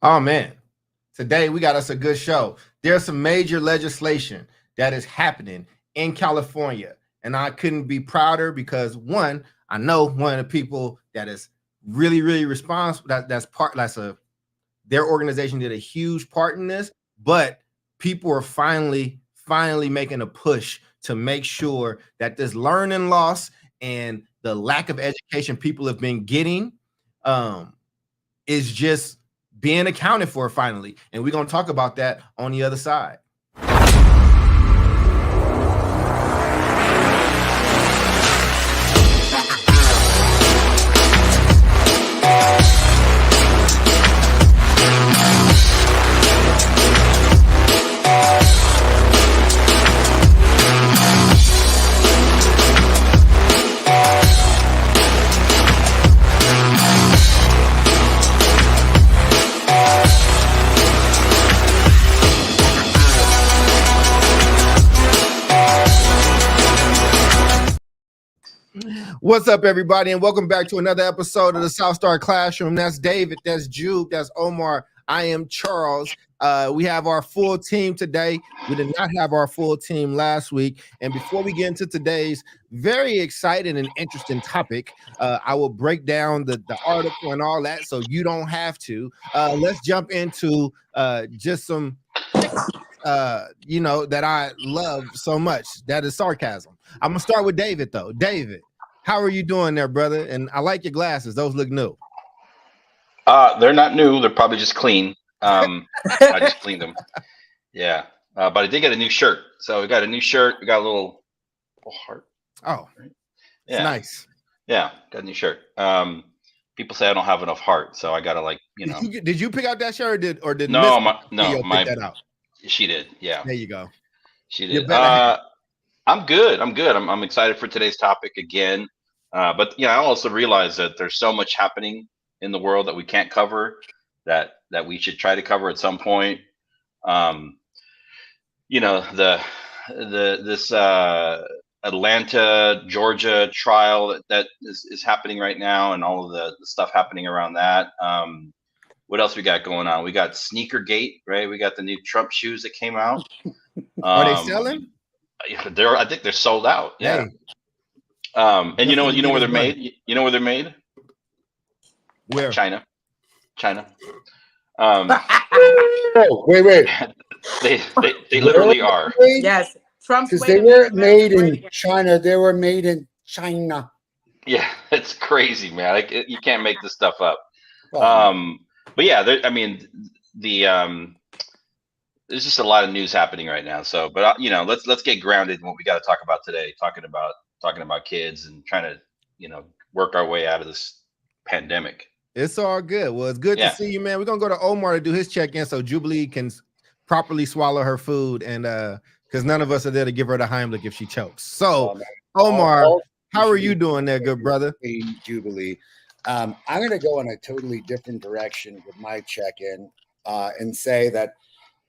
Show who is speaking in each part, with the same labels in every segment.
Speaker 1: Oh man, today we got us a good show. There's some major legislation that is happening in California, and I couldn't be prouder because one, I know one of the people that is really, really responsible. That's their organization did a huge part in this, but people are finally making a push to make sure that this learning loss and the lack of education people have been getting um, is just being accounted for finally. And we're going to talk about that on the other side. What's up, everybody, and welcome back to another episode of the South Star Classroom. That's David, that's Jude, that's Omar. I am Charles. We have our full team today. We did not have our full team last week. And before we get into today's very exciting and interesting topic, I will break down the article and all that so you don't have to. Let's jump into just some that I love so much. That is sarcasm. I'm gonna start with David, though. David, how are you doing there, brother? And I like your glasses; those look new.
Speaker 2: They're not new. They're probably just clean. I just cleaned them. Yeah. But I did get a new shirt. So we got a new shirt. We got a little heart.
Speaker 1: Oh,
Speaker 2: right?
Speaker 1: Yeah. It's nice.
Speaker 2: Yeah, got a new shirt. People say I don't have enough heart, so I gotta
Speaker 1: Did you pick out that shirt or did
Speaker 2: no
Speaker 1: pick that out?
Speaker 2: She did. Yeah.
Speaker 1: There you go.
Speaker 2: She did. I'm good. I'm excited for today's topic again. But I also realize that there's so much happening in the world that we can't cover that we should try to cover at some point. This Atlanta, Georgia trial that is happening right now, and all of the stuff happening around that. What else we got going on? We got Sneakergate, right? We got the new Trump shoes that came out.
Speaker 1: Are they selling?
Speaker 2: I think they're sold out. Yeah. Hey. And you know where they're made? You know where they're made?
Speaker 1: Where?
Speaker 2: China.
Speaker 3: Wait.
Speaker 2: they literally are.
Speaker 4: Yes. Trump,
Speaker 3: because they weren't made in China. They were made in China.
Speaker 2: Yeah, it's crazy, man. You can't make this stuff up. But yeah, there's just a lot of news happening right now. So, but let's get grounded in what we got to talk about today. Talking about kids and trying to work our way out of this pandemic.
Speaker 1: It's all good. Well, it's good to see you, man. We're gonna go to Omar to do his check-in so Jubilee can properly swallow her food, and because none of us are there to give her the Heimlich if she chokes. So, Omar, how are you doing there, good brother?
Speaker 3: Jubilee. I'm going to go in a totally different direction with my check-in and say that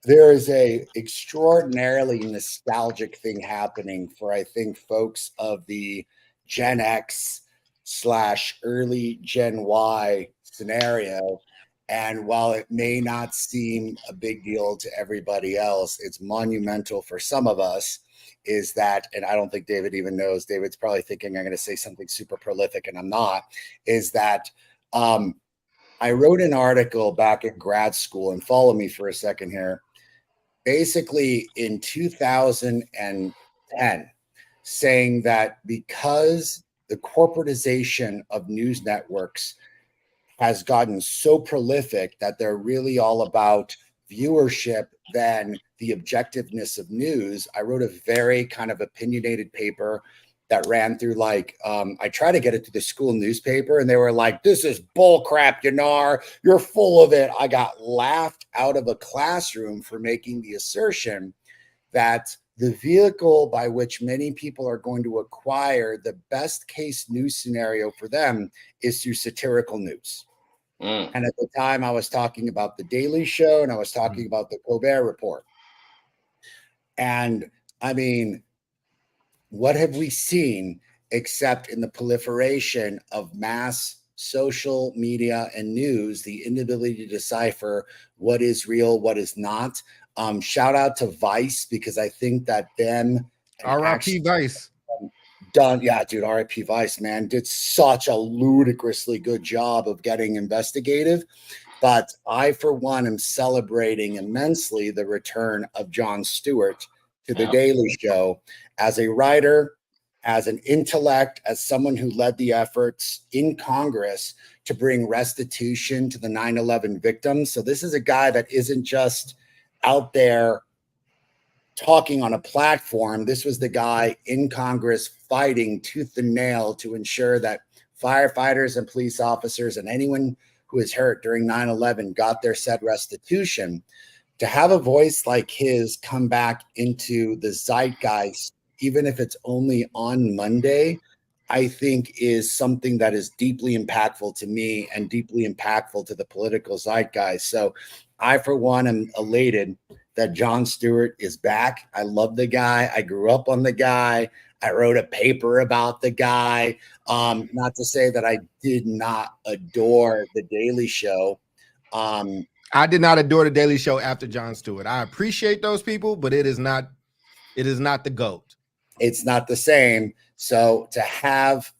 Speaker 3: there is a extraordinarily nostalgic thing happening for, I think, folks of the Gen X / early Gen Y scenario. And while it may not seem a big deal to everybody else, it's monumental for some of us. Is that, and I don't think David even knows, David's probably thinking I'm going to say something super prolific and I'm not, is that I wrote an article back in grad school, and follow me for a second here, basically in 2010, saying that because the corporatization of news networks has gotten so prolific that they're really all about viewership than the objectiveness of news, I wrote a very kind of opinionated paper that ran through I tried to get it to the school newspaper and they were like, this is bull crap, Yanar, you're full of it. I got laughed out of a classroom for making the assertion that the vehicle by which many people are going to acquire the best case news scenario for them is through satirical news. And at the time I was talking about the Daily Show and I was talking about the Colbert Report. And I mean, what have we seen except in the proliferation of mass social media and news, the inability to decipher what is real, what is not. Shout out to Vice, because I think that them
Speaker 1: R.I.P. Vice.
Speaker 3: done, yeah, dude, R.I.P. Vice, man, did such a ludicrously good job of getting investigative. But I, for one, am celebrating immensely the return of Jon Stewart to The Daily Show as a writer, as an intellect, as someone who led the efforts in Congress to bring restitution to the 9/11 victims. So this is a guy that isn't just out there talking on a platform. This was the guy in Congress fighting tooth and nail to ensure that firefighters and police officers and anyone who was hurt during 9/11 got their said restitution. To have a voice like his come back into the zeitgeist, even if it's only on Monday, I think is something that is deeply impactful to me and deeply impactful to the political zeitgeist. So I, for one, am elated that Jon Stewart is back. I love the guy. I grew up on the guy. I wrote a paper about the guy. Not to say that I did not adore The Daily Show.
Speaker 1: I did not adore The Daily Show after Jon Stewart. I appreciate those people, but it is not the GOAT.
Speaker 3: It's not the same. So to have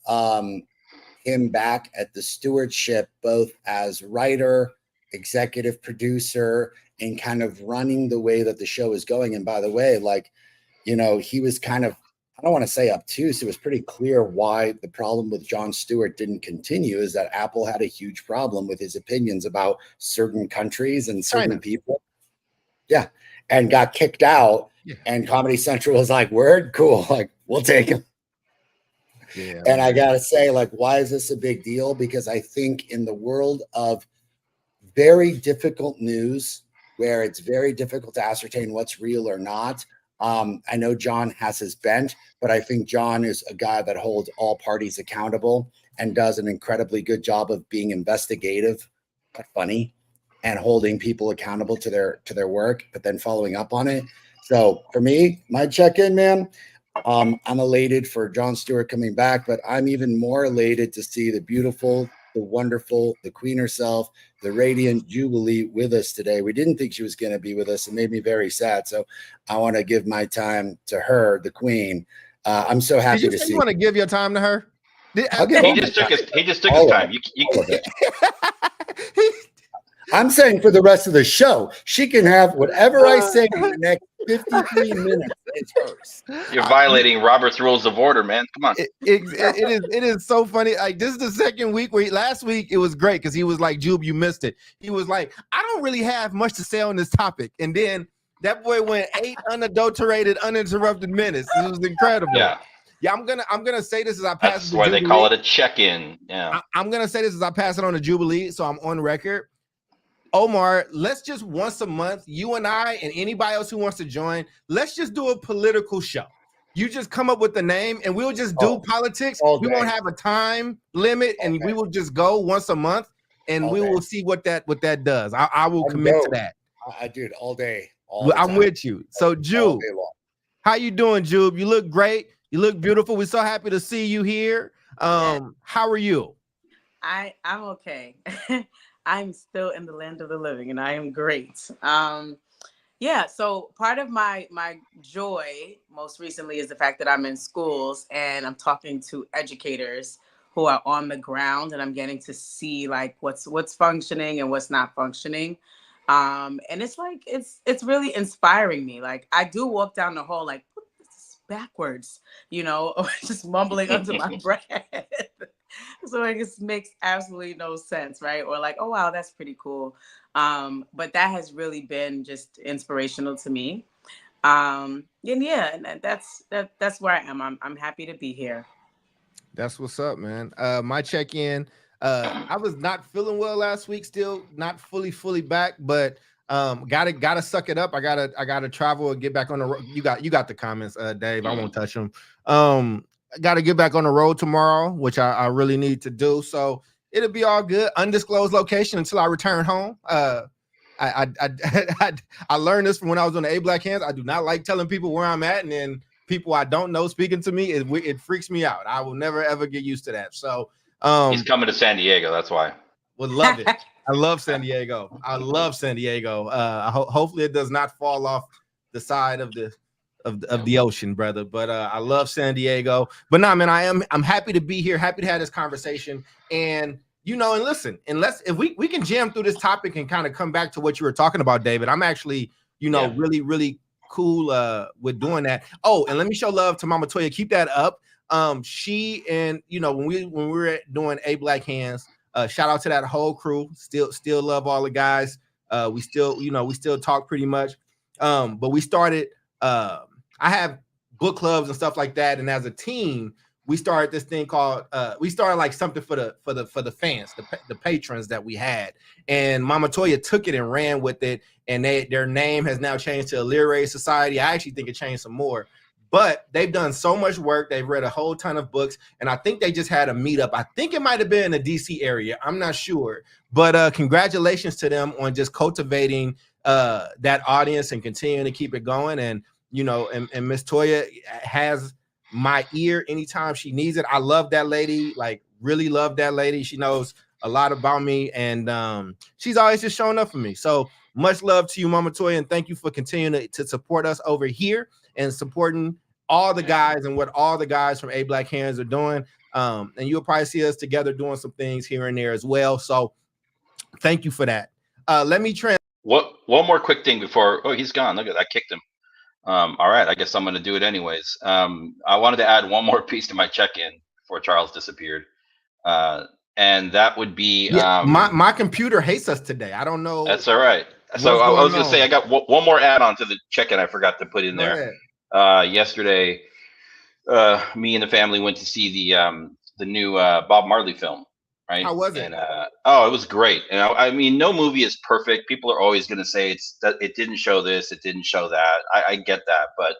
Speaker 3: him back at the stewardship, both as writer, executive producer, and kind of running the way that the show is going. And by the way, like, you know, he was kind of, I don't want to say obtuse. It was pretty clear why the problem with Jon Stewart didn't continue is that Apple had a huge problem with his opinions about certain countries and certain people. Yeah. And got kicked out. Yeah. And Comedy Central was like, word, cool. Like, we'll take him. Yeah, and I got to say, like, why is this a big deal? Because I think in the world of very difficult news, where it's very difficult to ascertain what's real or not, I know Jon has his bent, but I think Jon is a guy that holds all parties accountable and does an incredibly good job of being investigative, but funny, and holding people accountable to their work, but then following up on it. So for me, my check-in, man, I'm elated for Jon Stewart coming back, but I'm even more elated to see the beautiful, the wonderful, the queen herself, the radiant Jubilee with us today. We didn't think she was going to be with us. It made me very sad. So I want to give my time to her, the queen. I'm so happy to see.
Speaker 1: You want to give your time to her?
Speaker 2: He just took his time.
Speaker 3: I'm saying for the rest of the show, she can have whatever I say in the next 53 minutes. It's hers.
Speaker 2: You're violating Robert's Rules of Order, man. Come on.
Speaker 1: It is so funny. Like, this is the second week where last week it was great because he was like, Jube, you missed it. He was like, I don't really have much to say on this topic. And then that boy went 8 unadulterated, uninterrupted minutes. It was incredible.
Speaker 2: Yeah.
Speaker 1: Yeah, I'm gonna say this as I pass.
Speaker 2: That's why they call it a check-in. Yeah.
Speaker 1: I'm gonna say this as I pass it on to Jubilee, so I'm on record. Omar, let's just once a month, you and I and anybody else who wants to join, let's just do a political show. You just come up with the name and we'll just do politics. We won't have a time limit and we will just go once a month and we will see what that does. I will commit to that.
Speaker 3: I do it all day.
Speaker 1: I'm with you. So Jube, how you doing, Jube? You look great. You look beautiful. We're so happy to see you here. How are you?
Speaker 4: I'm okay. I'm still in the land of the living and I am great. So part of my joy most recently is the fact that I'm in schools and I'm talking to educators who are on the ground and I'm getting to see like what's functioning and what's not functioning. And it's like it's really inspiring me. Like I do walk down the hall like this is backwards, or just mumbling under my breath. So it just makes absolutely no sense, right? Or like, oh wow, that's pretty cool. But that has really been just inspirational to me. And that's where I am. I'm happy to be here.
Speaker 1: That's what's up, man. My check-in. I was not feeling well last week, still not fully back, but gotta suck it up. I gotta travel and get back on the road. You got the comments, Dave. I won't touch them. I got to get back on the road tomorrow, which I really need to do. So it'll be all good. Undisclosed location until I return home. I learned this from when I was on the A Black Hands. I do not like telling people where I'm at, and then people I don't know speaking to me. It freaks me out. I will never ever get used to that. So
Speaker 2: He's coming to San Diego. That's why.
Speaker 1: Would love it. I love San Diego. I love San Diego. Hopefully it does not fall off the side of the ocean, brother. But I love San Diego. But no, man, I'm happy to be here. Happy to have this conversation. And and listen, if we can jam through this topic and kind of come back to what you were talking about, David. I'm actually, really, really cool with doing that. Oh, and let me show love to Mama Toya. Keep that up. She and when we were doing A Black Hands. Shout out to that whole crew. Still love all the guys. We still talk pretty much. But we started. I have book clubs and stuff like that. And as a team, we started this thing called. We started like something for the fans, the patrons that we had. And Mama Toya took it and ran with it. And their name has now changed to Literary Society. I actually think it changed some more. But they've done so much work. They've read a whole ton of books. And I think they just had a meetup. I think it might have been in the DC area. I'm not sure. But congratulations to them on just cultivating that audience and continuing to keep it going. And, and Miss Toya has my ear anytime she needs it. I love that lady, like really love that lady. She knows a lot about me. And she's always just showing up for me. So much love to you, Mama Toya. And thank you for continuing to support us over here and supporting all the guys and what all the guys from A Black Hands are doing. And you'll probably see us together doing some things here and there as well. So thank you for that. Let me
Speaker 2: one more quick thing before. Oh, he's gone. Look at that. I kicked him. All right. I guess I'm going to do it anyways. I wanted to add one more piece to my check-in before Charles disappeared. And that would be
Speaker 1: my computer hates us today. I don't know.
Speaker 2: That's all right. So I was going to say, I got one more add-on to the check-in I forgot to put in there. Yesterday, me and the family went to see the new Bob Marley film. Right?
Speaker 1: How was it?
Speaker 2: And it was great. And I mean, no movie is perfect. People are always going to say it didn't show this, it didn't show that. I get that, but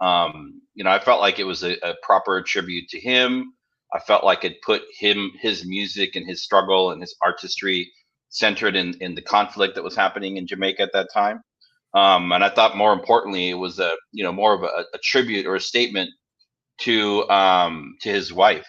Speaker 2: I felt like it was a proper tribute to him. I felt like it put his music and his struggle and his artistry centered in the conflict that was happening in Jamaica at that time. And I thought more importantly, it was more of a tribute or a statement to his wife,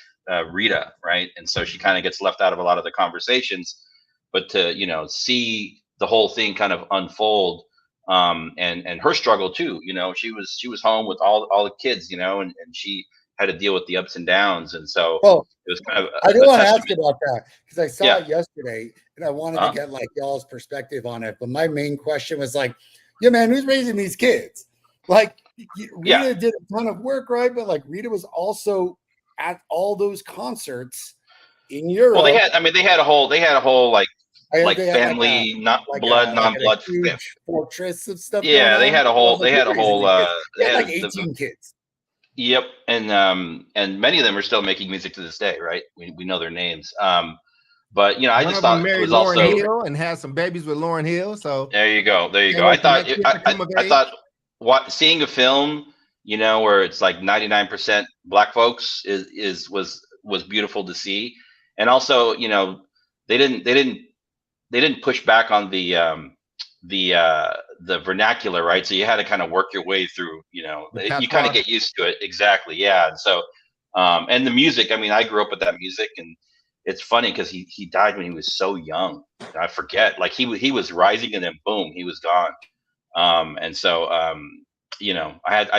Speaker 2: Rita, right? And so she kind of gets left out of a lot of the conversations, but to see the whole thing kind of unfold, and her struggle too. She was home with all the kids, and she had to deal with the ups and downs, and so it was kind of.
Speaker 3: I do want to ask about that because I saw it yesterday, and I wanted to get like y'all's perspective on it. But my main question was like, yeah, man, who's raising these kids? Like, Rita did a ton of work, right? But like, Rita was also at all those concerts in Europe.
Speaker 2: Well, they had a whole like family, not blood, non-blood
Speaker 3: fortress of stuff.
Speaker 2: Yeah, they had a whole. They had
Speaker 3: like 18 kids.
Speaker 2: Yep, and many of them are still making music to this day, right? We know their names. But I just thought it was
Speaker 1: Lauryn
Speaker 2: also
Speaker 1: Hill and had some babies with Lauryn Hill. So
Speaker 2: there you go. I thought seeing a film, where it's like 99% Black folks was beautiful to see, and also they didn't push back on the vernacular, right? So you had to kind of work your way through, you kind of get used to it. Exactly. Yeah. And so, and the music, I grew up with that music, and it's funny because he died when he was so young. I forget, like he was rising and then boom, he was gone. And so, I'm at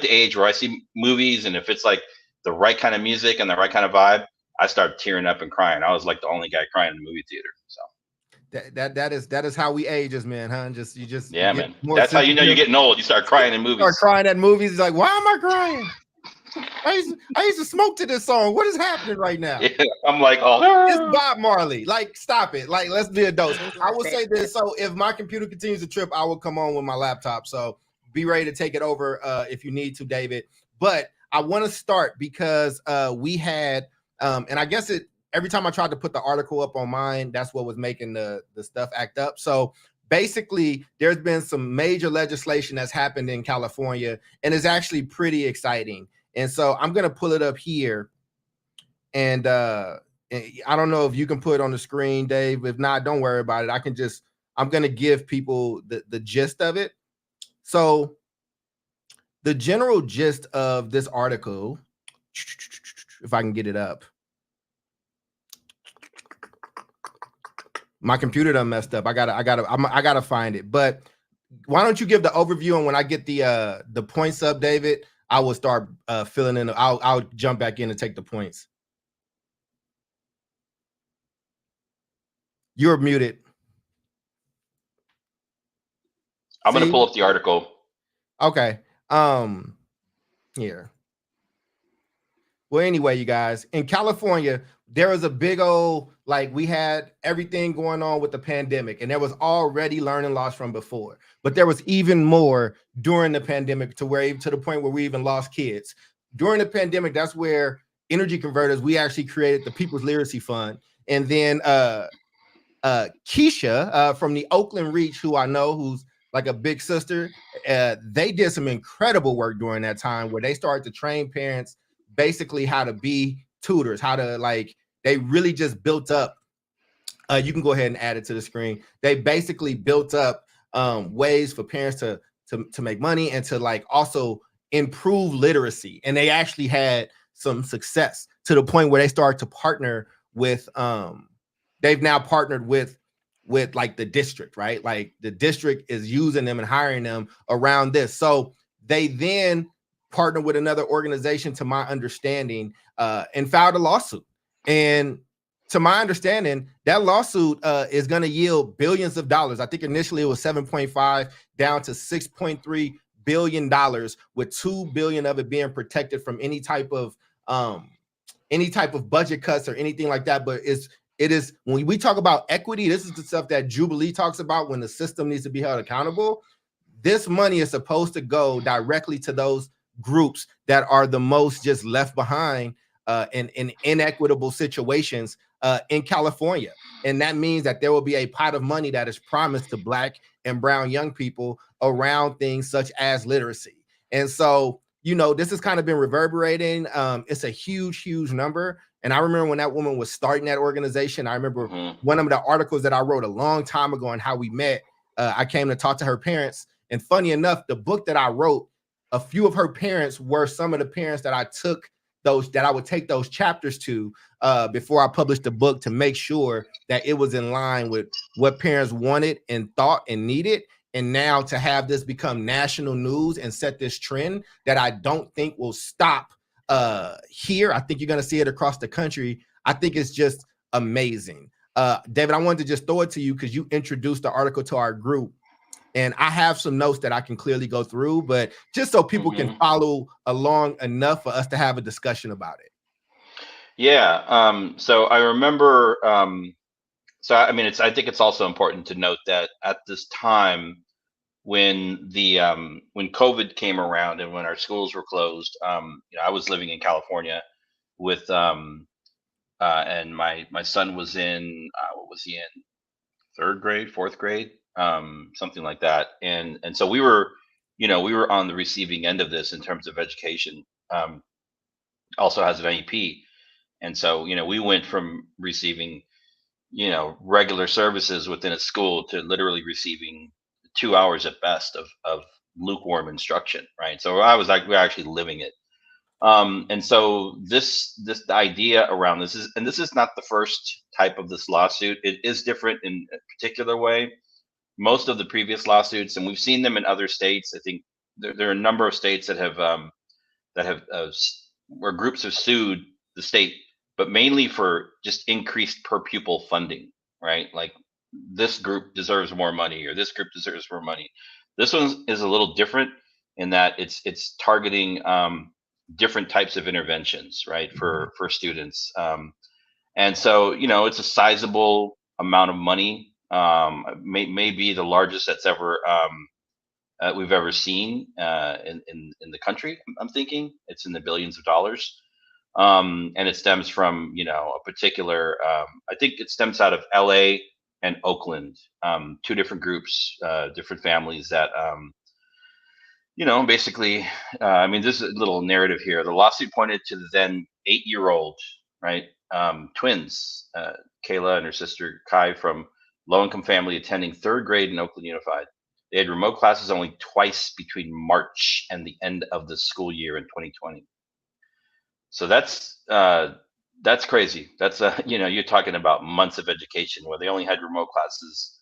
Speaker 2: the age where I see movies, and if it's like the right kind of music and the right kind of vibe, I start tearing up and crying. I was like the only guy crying in the movie theater. So
Speaker 1: that is how we age as man, huh?
Speaker 2: Yeah, man. That's how you're getting old. You start crying in movies.
Speaker 1: Start crying at movies. It's like, why am I crying? I used to smoke to this song. What is happening right now?
Speaker 2: Yeah, I'm like,
Speaker 1: it's Bob Marley. Like, stop it. Like, let's be adults. I will say this. So if my computer continues to trip, I will come on with my laptop. So be ready to take it over if you need to, David. But I want to start because we had, and I guess every time I tried to put the article up on mine, that's what was making the stuff act up. So basically, there's been some major legislation that's happened in California, and it's actually pretty exciting. And so I'm going to pull it up here. And I don't know if you can put it on the screen, Dave. If not, don't worry about it. I'm going to give people the gist of it. So the general gist of this article, if I can get it up. My computer done messed up. I gotta find it. But why don't you give the overview, and when I get the points up, David, I will start filling in. I'll jump back in and take the points. You're muted.
Speaker 2: I'm going to pull up the article.
Speaker 1: Okay. Here. Well, anyway, you guys, in California, there was a big old, like, we had everything going on with the pandemic, and there was already learning loss from before, but there was even more during the pandemic to the point where we even lost kids. During the pandemic, that's where Energy Converters, we actually created the People's Literacy Fund. And then Keisha from the Oakland Reach, who I know, who's like a big sister, they did some incredible work during that time where they started to train parents basically how to be tutors, how to, like, they really just built up. You can go ahead and add it to the screen. They basically built up ways for parents to make money and to, like, also improve literacy. And they actually had some success to the point where they started to partner with they've now partnered with like the district, right? Like the district is using them and hiring them around this. So they then partnered with another organization, to my understanding, and filed a lawsuit. And to my understanding, that lawsuit is going to yield billions of dollars. I think initially it was 7.5 down to 6.3 billion dollars, with 2 billion of it being protected from any type of budget cuts or anything like that. But it is when we talk about equity, this is the stuff that Jubilee talks about when the system needs to be held accountable. This money is supposed to go directly to those groups that are the most just left behind in inequitable situations in California. And that means that there will be a pot of money that is promised to Black and brown young people around things such as literacy. And so, you know, this has kind of been reverberating. It's a huge, huge number. And I remember when that woman was starting that organization, I remember one of the articles that I wrote a long time ago on how we met. I came to talk to her parents. And funny enough, the book that I wrote, a few of her parents were some of the parents that I would take those chapters to before I published the book, to make sure that it was in line with what parents wanted and thought and needed. And now to have this become national news and set this trend that I don't think will stop here. I think you're going to see it across the country. I think it's just amazing. David, I wanted to just throw it to you because you introduced the article to our group. And I have some notes that I can clearly go through, but just so people can follow along enough for us to have a discussion about it.
Speaker 2: Yeah. So I remember, I think it's also important to note that at this time, when when COVID came around and when our schools were closed, I was living in California with, and my son was in, what was he in? 3rd grade, 4th grade, something like that. And so we were on the receiving end of this in terms of education. Also has an IEP. And so, we went from receiving, regular services within a school to literally receiving 2 hours at best of lukewarm instruction. Right. So we're actually living it. And so this idea around this is not the first type of this lawsuit. It is different in a particular way. Most of the previous lawsuits, and we've seen them in other states. I think there are a number of states that have where groups have sued the state, but mainly for just increased per pupil funding, right? Like, this group deserves more money, or this group deserves more money. This one is a little different in that it's targeting different types of interventions, right, for students. And so, it's a sizable amount of money, may be the largest that's ever we've ever seen in the country. I'm thinking it's in the billions of dollars. And it stems from, a particular, I think it stems out of LA and Oakland, 2 different groups, different families that, basically, this is a little narrative here. The lawsuit pointed to the then 8-year-old, right, twins, Kayla and her sister Kai, from low-income family attending 3rd grade in Oakland Unified. They had remote classes only twice between March and the end of the school year in 2020. So that's That's crazy. That's you're talking about months of education where they only had remote classes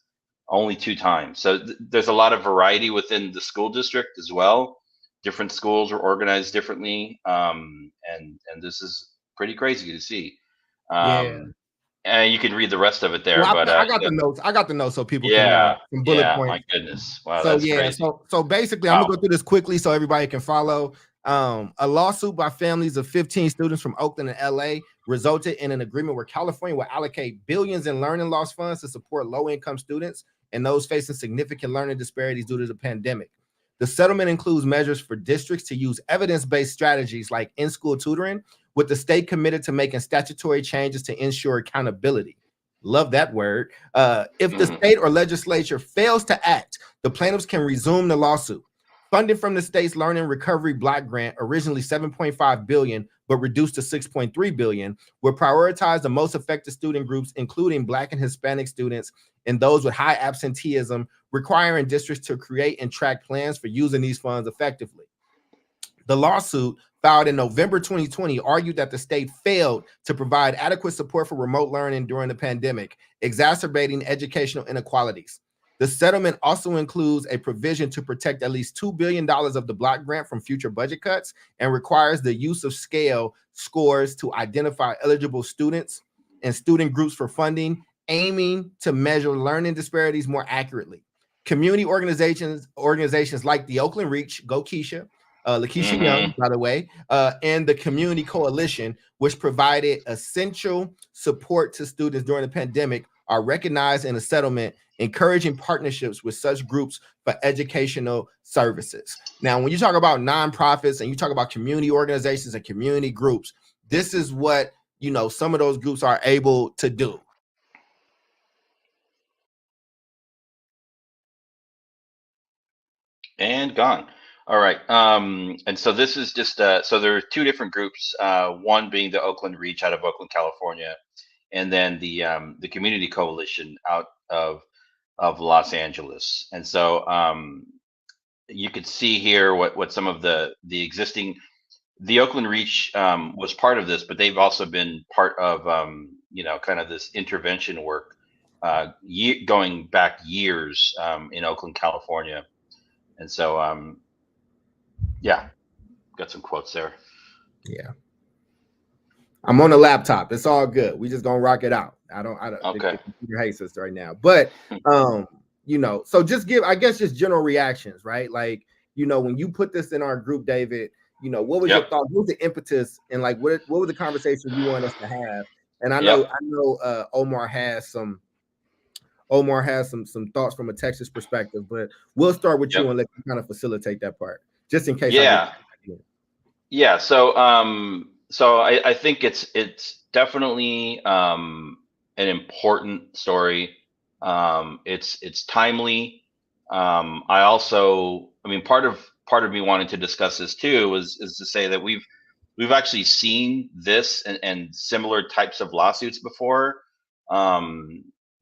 Speaker 2: only 2 times. So there's a lot of variety within the school district as well. Different schools are organized differently, and this is pretty crazy to see.
Speaker 1: Yeah.
Speaker 2: And you can read the rest of it there,
Speaker 1: Well,
Speaker 2: but
Speaker 1: I got the notes. I got the notes so people can
Speaker 2: yeah,
Speaker 1: some bullet
Speaker 2: yeah,
Speaker 1: points.
Speaker 2: my goodness, wow,
Speaker 1: So
Speaker 2: that's
Speaker 1: yeah,
Speaker 2: crazy.
Speaker 1: so basically, I'm gonna go through this quickly so everybody can follow. A lawsuit by families of 15 students from Oakland and LA resulted in an agreement where California will allocate billions in learning loss funds to support low-income students and those facing significant learning disparities due to the pandemic. The settlement includes measures for districts to use evidence-based strategies like in-school tutoring, with the state committed to making statutory changes to ensure accountability. Love that word. If the state or legislature fails to act, the plaintiffs can resume the lawsuit. Funding from the state's Learning Recovery Block Grant, originally $7.5 billion, but reduced to $6.3 billion, will prioritize the most affected student groups, including Black and Hispanic students and those with high absenteeism, requiring districts to create and track plans for using these funds effectively. The lawsuit, filed in November 2020, argued that the state failed to provide adequate support for remote learning during the pandemic, exacerbating educational inequalities. The settlement also includes a provision to protect at least $2 billion of the block grant from future budget cuts and requires the use of scale scores to identify eligible students and student groups for funding, aiming to measure learning disparities more accurately. Community organizations like the Oakland Reach, Go Keisha, Lakeisha Young, by the way, and the Community Coalition, which provided essential support to students during the pandemic, are recognized in a settlement, encouraging partnerships with such groups for educational services. Now, when you talk about nonprofits and you talk about community organizations and community groups, this is what, some of those groups are able to do.
Speaker 2: And gone. All right. And so this is just so there are 2 different groups. One being the Oakland Reach out of Oakland, California, and then the Community Coalition out of Los Angeles. And so you could see here what some of the existing, the Oakland Reach was part of this, but they've also been part of kind of this intervention work going back years in Oakland, California. And so yeah, got some quotes there.
Speaker 1: Yeah. I'm on a laptop. It's all good. We just gonna rock it out. I don't
Speaker 2: Okay.
Speaker 1: The computer hates us right now. But so just just general reactions, right? Like, when you put this in our group, David, what was your thought? What was the impetus and like what were the conversations you want us to have? And I know Omar has some thoughts from a Texas perspective, but we'll start with you and let you kind of facilitate that part, just in case.
Speaker 2: Yeah. So I think it's definitely an important story. It's timely. I mean, part of me wanting to discuss this too is to say that we've actually seen this and similar types of lawsuits before.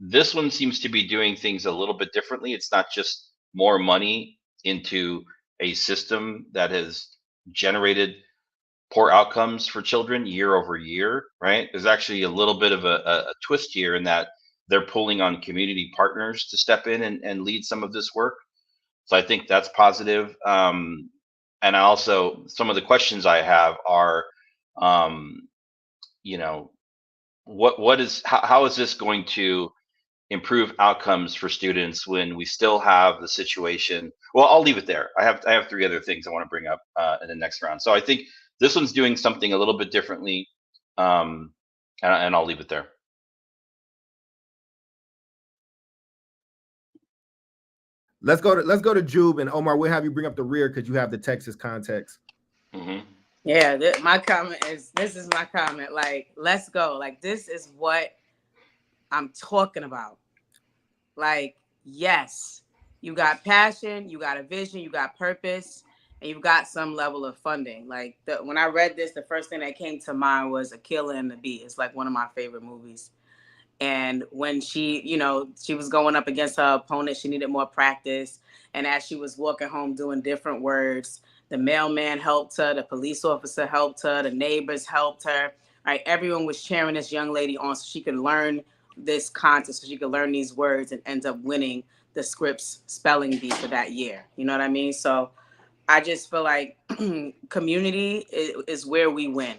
Speaker 2: This one seems to be doing things a little bit differently. It's not just more money into a system that has generated poor outcomes for children year over year, right? There's actually a little bit of a twist here in that they're pulling on community partners to step in and lead some of this work. So I think that's positive. And also some of the questions I have are, how is this going to improve outcomes for students when we still have the situation? Well, I'll leave it there. I have 3 other things I want to bring up in the next round. So I think this one's doing something a little bit differently, and I'll leave it there.
Speaker 1: Let's go to Jube, and Omar, we'll have you bring up the rear because you have the Texas context.
Speaker 4: Yeah, this is my comment. Like, let's go. Like, this is what I'm talking about. Like, yes, you got passion, you got a vision, you got purpose, and you've got some level of funding. Like, when I read this, the first thing that came to mind was Akeelah and the Bee. It's like one of my favorite movies. And when she was going up against her opponent, she needed more practice. And as she was walking home doing different words, the mailman helped her, the police officer helped her, the neighbors helped her. right? Everyone was cheering this young lady on so she could learn this content, so she could learn these words and end up winning the Scripps spelling bee for that year. You know what I mean? So I just feel like community is where we win.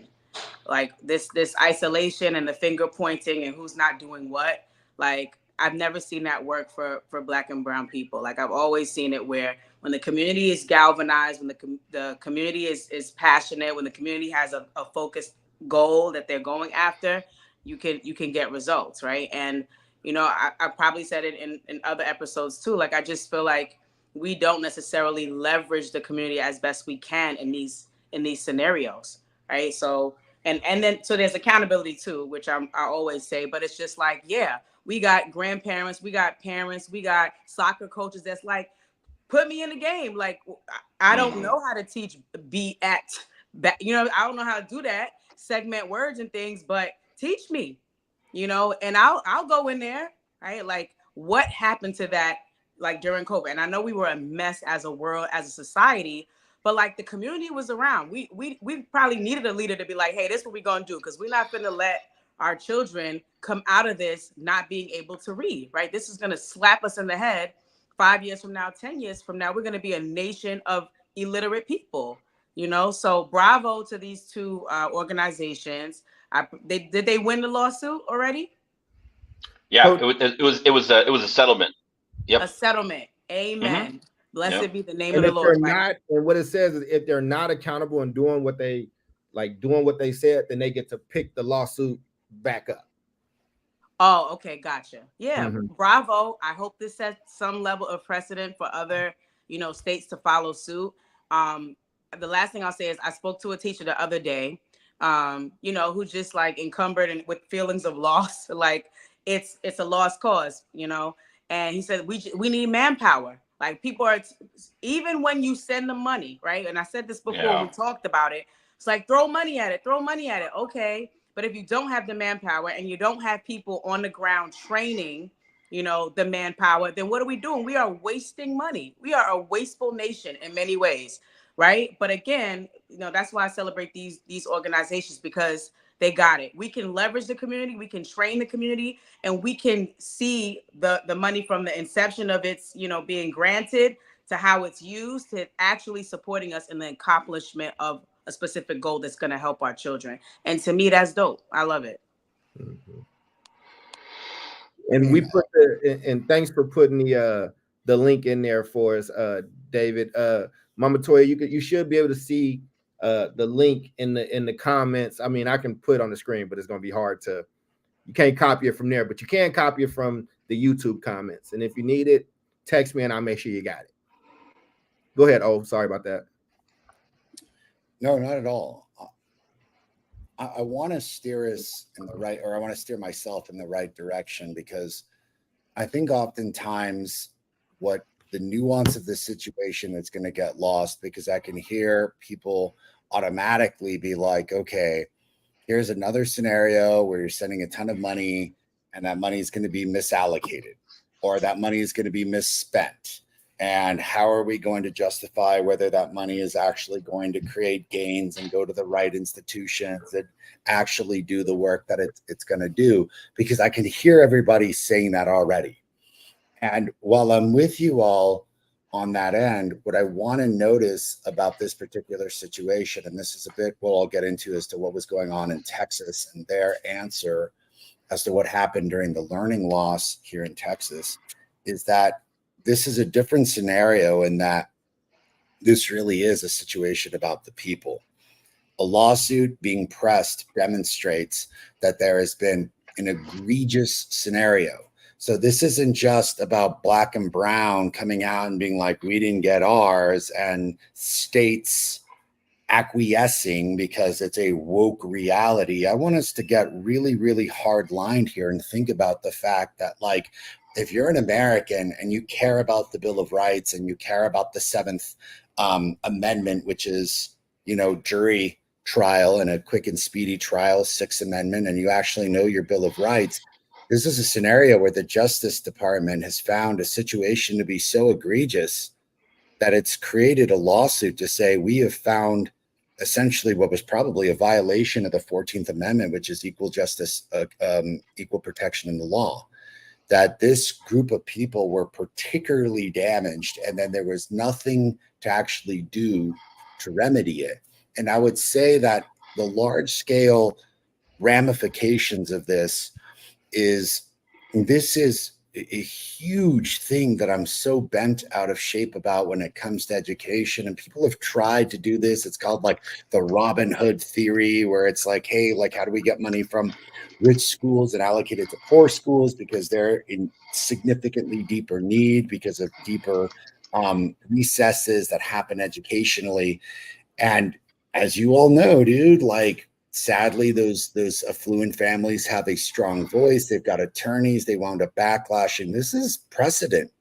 Speaker 4: Like this isolation and the finger pointing and who's not doing what. Like I've never seen that work for Black and brown people. Like I've always seen it where when the community is galvanized, when the community is passionate, when the community has a focused goal that they're going after, you can get results, right? And you know, I probably said it in other episodes too. Like I just feel like we don't necessarily leverage the community as best we can in these scenarios, right? So and then so there's accountability too, which I always say, but it's just like, yeah, we got grandparents, we got parents, we got soccer coaches that's like, put me in the game. Like I don't know how to teach be at that, you know, I don't know how to do that, segment words and things, but teach me, you know, and I'll go in there, right? Like what happened to that like during COVID? And I know we were a mess as a world, as a society, but like the community was around. We probably needed a leader to be like, hey, this is what we're gonna do, because we're not gonna let our children come out of this not being able to read, right? This is gonna slap us in the head 5 years from now, 10 years from now. We're gonna be a nation of illiterate people, you know? So bravo to these two organizations. Did they win the lawsuit already?
Speaker 2: Yeah, it was a settlement. Yep.
Speaker 4: A settlement. Amen. Mm-hmm. Blessed
Speaker 2: Yep.
Speaker 4: be the name of the Lord.
Speaker 1: Not, and what it says is if they're not accountable and doing what they said, then they get to pick the lawsuit back up.
Speaker 4: Oh, okay, gotcha. Yeah, bravo. I hope this sets some level of precedent for other, you know, states to follow suit. The last thing I'll say is I spoke to a teacher the other day, you know, who's just like encumbered and with feelings of loss, like it's a lost cause, you know. And he said we need manpower. Like people are, even when you send them money, right? And I said this before, we talked about it. It's like throw money at it. Okay. But if you don't have the manpower and you don't have people on the ground training, you know, the manpower, then what are we doing? We are wasting money. We are a wasteful nation in many ways, right? But again, you know, that's why I celebrate these organizations, because they got it. We can leverage the community, we can train the community, and we can see the money from the inception of its, you know, being granted to how it's used to actually supporting us in the accomplishment of a specific goal that's going to help our children. And to me, that's dope. I love it.
Speaker 1: Mm-hmm. And we put and thanks for putting the link in there for us, David. Mama Toya, you should be able to see the link in the comments. I mean, I can put on the screen, but it's going to be hard to. You can't copy it from there, but you can copy it from the YouTube comments. And if you need it, text me and I'll make sure you got it. Go ahead. Oh, sorry about that.
Speaker 3: No, not at all. I want to steer us in the right, or I want to steer myself in the right direction, because I think oftentimes what the nuance of this situation is going to get lost, because I can hear people automatically be like, okay, here's another scenario where you're sending a ton of money and that money is going to be misallocated, or that money is going to be misspent. And how are we going to justify whether that money is actually going to create gains and go to the right institutions that actually do the work that it's going to do? Because I can hear everybody saying that already. And while I'm with you all on that end, what I want to notice about this particular situation, and this is a bit what I'll get into as to what was going on in Texas and their answer as to what happened during the learning loss here in Texas, is that this is a different scenario in that this really is a situation about the people. A lawsuit being pressed demonstrates that there has been an egregious scenario. So this isn't just about Black and brown coming out and being like, we didn't get ours, and states acquiescing because it's a woke reality. I want us to get really, really hard lined here and think about the fact that, like, if you're an American and you care about the Bill of Rights and you care about the Seventh Amendment, which is, you know, jury trial and a quick and speedy trial, Sixth Amendment, and you actually know your Bill of Rights, this is a scenario where the Justice Department has found a situation to be so egregious that it's created a lawsuit to say we have found essentially what was probably a violation of the 14th Amendment, which is equal justice, equal protection in the law, that this group of people were particularly damaged, and then there was nothing to actually do to remedy it. And I would say that the large scale ramifications of this is a huge thing that I'm so bent out of shape about when it comes to education. And people have tried to do this. It's called like the Robin Hood theory, where it's like, hey, like, how do we get money from rich schools and allocate it to poor schools because they're in significantly deeper need because of deeper recesses that happen educationally. And as you all know, dude, like, sadly, those affluent families have a strong voice. They've got attorneys. They wound up backlashing. This is precedent.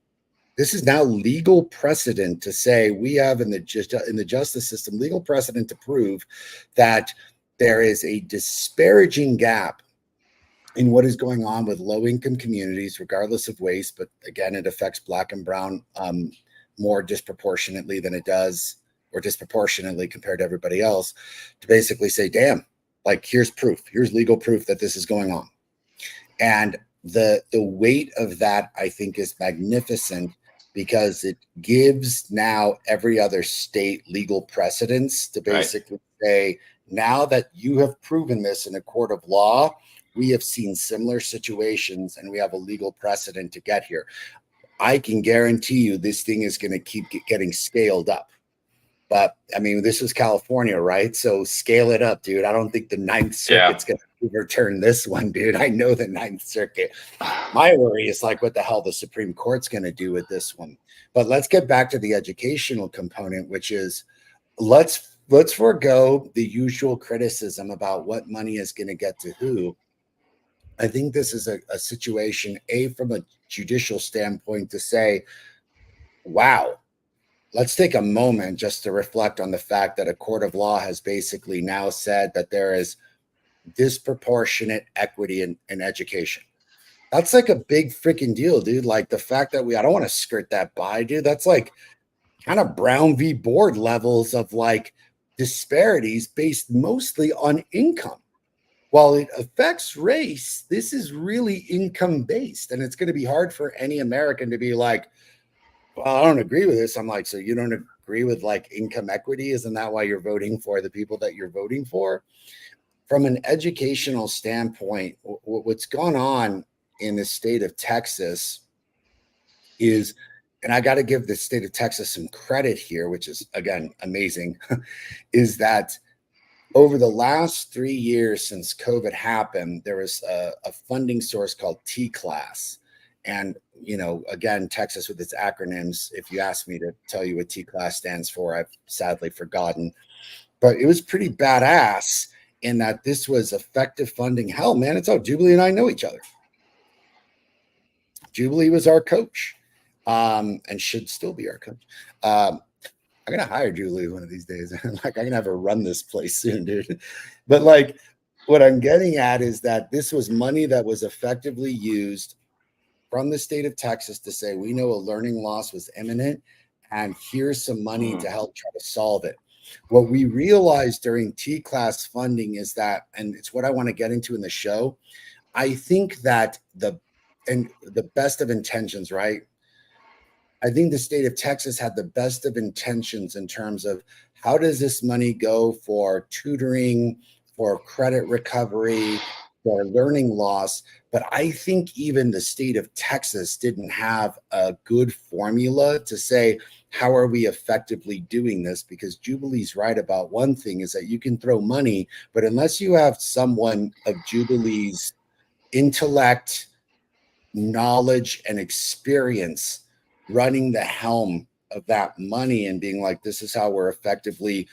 Speaker 3: This is now legal precedent to say we have in the justice system legal precedent to prove that there is a disparaging gap in what is going on with low-income communities, regardless of race. But again, it affects Black and Brown more disproportionately than it does, or disproportionately compared to everybody else, to basically say, damn, like, here's proof, here's legal proof that this is going on. And the weight of that, I think, is magnificent, because it gives now every other state legal precedence to basically say, now that you have proven this in a court of law, we have seen similar situations and we have a legal precedent to get here. I can guarantee you this thing is going to keep getting scaled up. But I mean, this is California, right? So scale it up, dude. I don't think the Ninth Circuit's going to overturn this one, dude. I know the Ninth Circuit. My worry is like, what the hell the Supreme Court's going to do with this one. But let's get back to the educational component, which is let's forego the usual criticism about what money is going to get to who. I think this is a situation, from a judicial standpoint, to say, wow, let's take a moment just to reflect on the fact that a court of law has basically now said that there is disproportionate equity in education. That's like a big freaking deal, dude. Like, the fact that I don't want to skirt that by, dude. That's like kind of Brown v. Board levels of like disparities based mostly on income. While it affects race, this is really income based. And it's going to be hard for any American to be like, well, I don't agree with this. I'm like, so you don't agree with like income equity? Isn't that why you're voting for the people that you're voting for? From an educational standpoint, what's gone on in the state of Texas is, and I got to give the state of Texas some credit here, which is, again, amazing, is that over the last 3 years since COVID happened, there was a funding source called T-Class. And, you know, again, Texas with its acronyms, if you ask me to tell you what T-Class stands for, I've sadly forgotten. But it was pretty badass in that this was effective funding. Hell, man, it's how Jubilee and I know each other. Jubilee was our coach, and should still be our coach. I'm going to hire Julie one of these days. Like, I'm going to have her run this place soon, dude. But like, what I'm getting at is that this was money that was effectively used from the state of Texas to say, we know a learning loss was imminent, and here's some money to help try to solve it. What we realized during T-Class funding is that, and it's what I want to get into in the show, I think that the best of intentions, right? I think the state of Texas had the best of intentions in terms of how does this money go for tutoring, for credit recovery, for learning loss. But I think even the state of Texas didn't have a good formula to say, how are we effectively doing this? Because Jubilee's right about one thing, is that you can throw money, but unless you have someone of Jubilee's intellect, knowledge, and experience running the helm of that money and being like, this is how we're effectively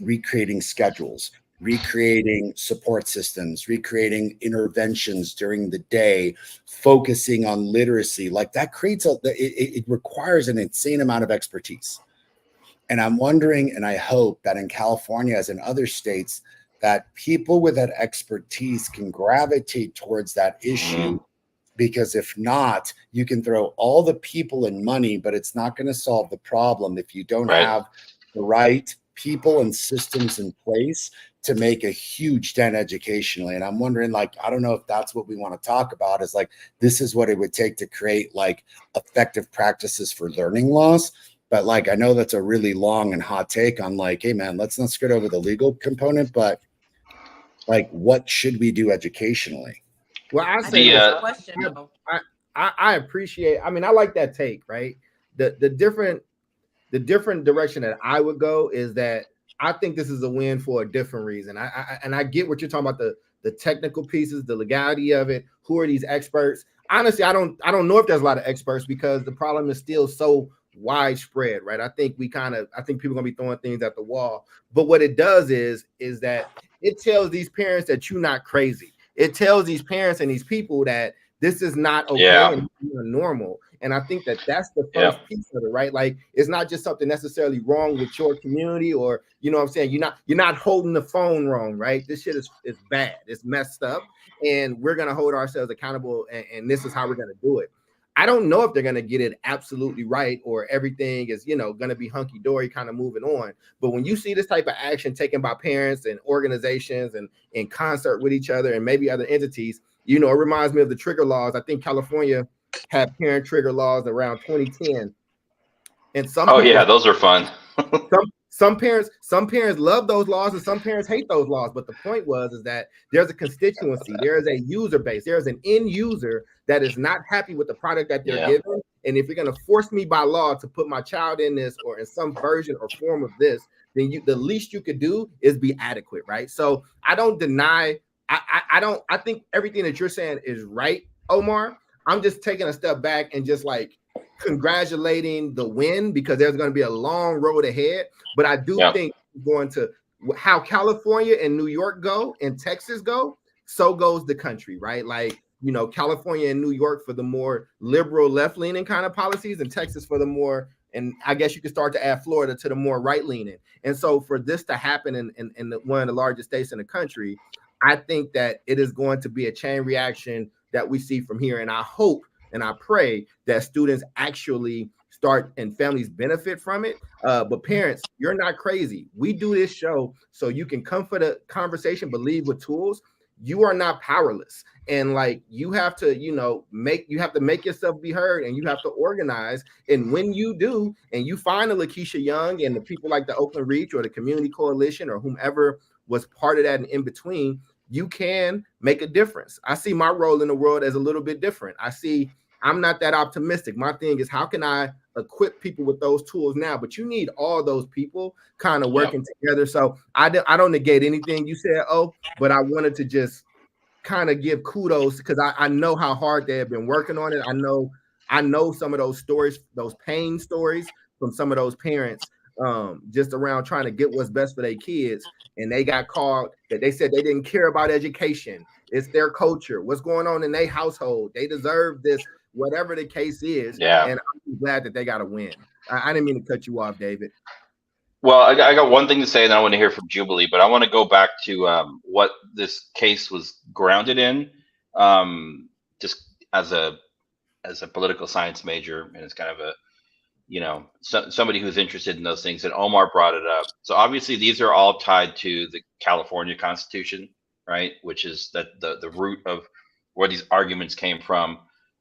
Speaker 3: recreating schedules, recreating support systems, recreating interventions during the day, focusing on literacy, like that creates it requires an insane amount of expertise. And I'm wondering, and I hope that in California, as in other states, that people with that expertise can gravitate towards that issue. Because if not, you can throw all the people and money, but it's not going to solve the problem if you don't have the right people and systems in place to make a huge dent educationally. And I'm wondering, like, I don't know if that's what we want to talk about, is like, this is what it would take to create like effective practices for learning loss. But like, I know that's a really long and hot take on like, hey man, let's not skirt over the legal component, but like, what should we do educationally?
Speaker 1: Well, I
Speaker 4: I
Speaker 1: say
Speaker 4: think
Speaker 1: this,
Speaker 4: that's a question. though.
Speaker 1: I appreciate. I mean, I like that take. Right. The different direction that I would go is that I think this is a win for a different reason. I get what you're talking about, the technical pieces, the legality of it. Who are these experts? Honestly, I don't know if there's a lot of experts because the problem is still so widespread, right? I think people are gonna be throwing things at the wall. But what it does is that it tells these parents that you're not crazy. It tells these parents and these people that this is not okay and normal. And I think that that's the first piece of it, right? Like, it's not just something necessarily wrong with your community, or you know what I'm saying. You're not holding the phone wrong, right? This shit is bad. It's messed up, and we're gonna hold ourselves accountable. And this is how we're gonna do it. I don't know if they're gonna get it absolutely right, or everything is gonna be hunky dory, kind of moving on. But when you see this type of action taken by parents and organizations and in concert with each other and maybe other entities, it reminds me of the trigger laws. I think California had parent trigger laws around 2010, and
Speaker 2: those are fun.
Speaker 1: some parents love those laws and some parents hate those laws. But the point is that there's a constituency, there is a user base, there's an end user that is not happy with the product that they're given. And if you're going to force me by law to put my child in this or in some version or form of this, then the least you could do is be adequate, right? So I don't deny. I think everything that you're saying is right, Omar. I'm just taking a step back and just like congratulating the win, because there's going to be a long road ahead. But I do think going to how California and New York go and Texas go, so goes the country, right? Like, California and New York for the more liberal, left-leaning kind of policies, and Texas for the more, and I guess you could start to add Florida to the more right-leaning. And so for this to happen in one of the largest states in the country, I think that it is going to be a chain reaction that we see from here. And I hope and I pray that students actually start and families benefit from it. But parents, you're not crazy. We do this show so you can come for the conversation, but leave with tools. You are not powerless. And like, you have to, make yourself be heard, and you have to organize. And when you do, and you find a Lakeisha Young and the people like the Oakland Reach or the Community Coalition or whomever was part of that and in between, you can make a difference. I see my role in the world as a little bit different. I'm not that optimistic. My thing is, how can I equip people with those tools now? But you need all those people kind of working together. So I don't negate anything you said, but I wanted to just kind of give kudos, because I know how hard they have been working on it. I know some of those stories, those pain stories from some of those parents, just around trying to get what's best for their kids. And they got called that they said they didn't care about education. It's their culture. What's going on in their household? They deserve this, whatever the case is.
Speaker 2: Yeah.
Speaker 1: And I'm glad that they got to win. I didn't mean to cut you off, David.
Speaker 2: Well, I got one thing to say, and I want to hear from Jubilee, but I want to go back to what this case was grounded in, just as a political science major, and it's kind of a, somebody who's interested in those things. And Omar brought it up. So obviously, these are all tied to the California Constitution, right? Which is the root of where these arguments came from.